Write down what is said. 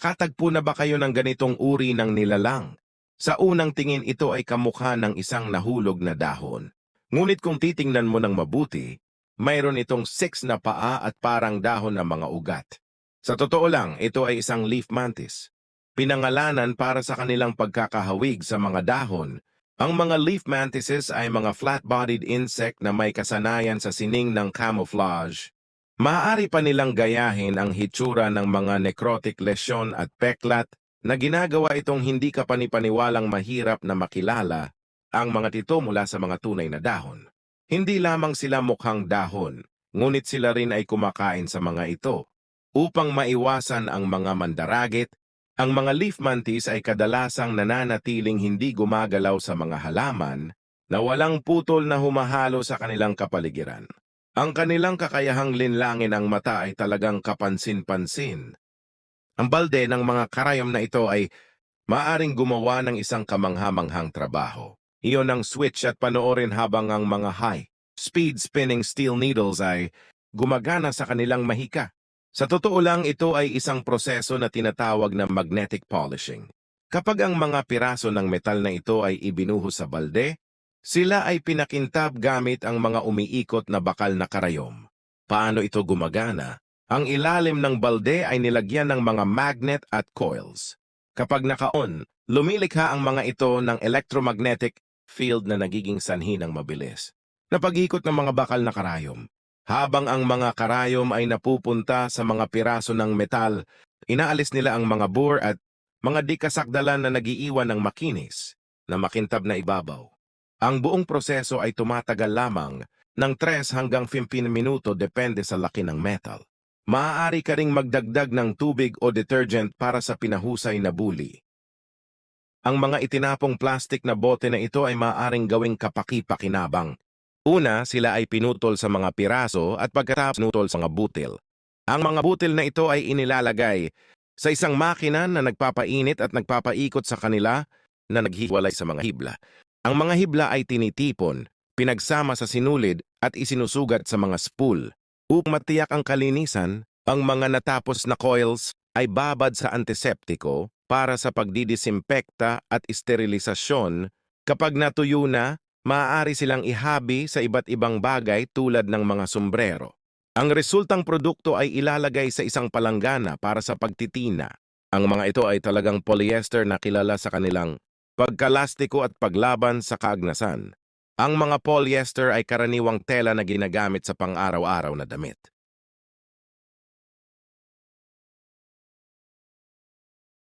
Nakatagpo na ba kayo ng ganitong uri ng nilalang? Sa unang tingin ito ay kamukha ng isang nahulog na dahon. Ngunit kung titingnan mo ng mabuti, mayroon itong 6 na paa at parang dahon ng mga ugat. Sa totoo lang, ito ay isang leaf mantis. Pinangalanan para sa kanilang pagkakahawig sa mga dahon. Ang mga leaf mantises ay mga flat-bodied insect na may kasanayan sa sining ng camouflage. Maaari pa nilang gayahin ang hitsura ng mga necrotic lesyon at peklat na ginagawa itong hindi kapanipaniwalang mahirap na makilala ang mga tito mula sa mga tunay na dahon. Hindi lamang sila mukhang dahon, ngunit sila rin ay kumakain sa mga ito. Upang maiwasan ang mga mandaragit, ang mga leaf mantis ay kadalasang nananatiling hindi gumagalaw sa mga halaman na walang putol na humahalo sa kanilang kapaligiran. Ang kanilang kakayahang linlangin ang mata ay talagang kapansin-pansin. Ang balde ng mga karayom na ito ay maaring gumawa ng isang kamanghamanghang trabaho. Iyon ang switch at panoorin habang ang mga high-speed spinning steel needles ay gumagana sa kanilang mahika. Sa totoo lang, ito ay isang proseso na tinatawag na magnetic polishing. Kapag ang mga piraso ng metal na ito ay ibinuhos sa balde, sila ay pinakintab gamit ang mga umiikot na bakal na karayom. Paano ito gumagana? Ang ilalim ng balde ay nilagyan ng mga magnet at coils. Kapag naka-on, lumilikha ang mga ito ng electromagnetic field na nagiging sanhi ng mabilis. Napag-ikot ng mga bakal na karayom. Habang ang mga karayom ay napupunta sa mga piraso ng metal, inaalis nila ang mga bore at mga di-kasakdalan na nagiiwan ng makinis na makintab na ibabaw. Ang buong proseso ay tumatagal lamang ng 3 hanggang 15 minuto depende sa laki ng metal. Maaari ka ring magdagdag ng tubig o detergent para sa pinahusay na buli. Ang mga itinapong plastic na bote na ito ay maaaring gawing kapaki-pakinabang. Una, sila ay pinutol sa mga piraso at pagkatapos pinutol sa mga butil. Ang mga butil na ito ay inilalagay sa isang makina na nagpapainit at nagpapaikot sa kanila na naghiwalay sa mga hibla. Ang mga hibla ay tinitipon, pinagsama sa sinulid at isinusugat sa mga spool. Upang matiyak ang kalinisan, ang mga natapos na coils ay babad sa antiseptiko para sa pagdidisimpekta at sterilisasyon. Kapag natuyo na, maaari silang ihabi sa iba't ibang bagay tulad ng mga sombrero. Ang resultang produkto ay ilalagay sa isang palanggana para sa pagtitina. Ang mga ito ay talagang polyester na kilala sa kanilang pagkalastiko at paglaban sa kaagnasan. Ang mga polyester ay karaniwang tela na ginagamit sa pang-araw-araw na damit.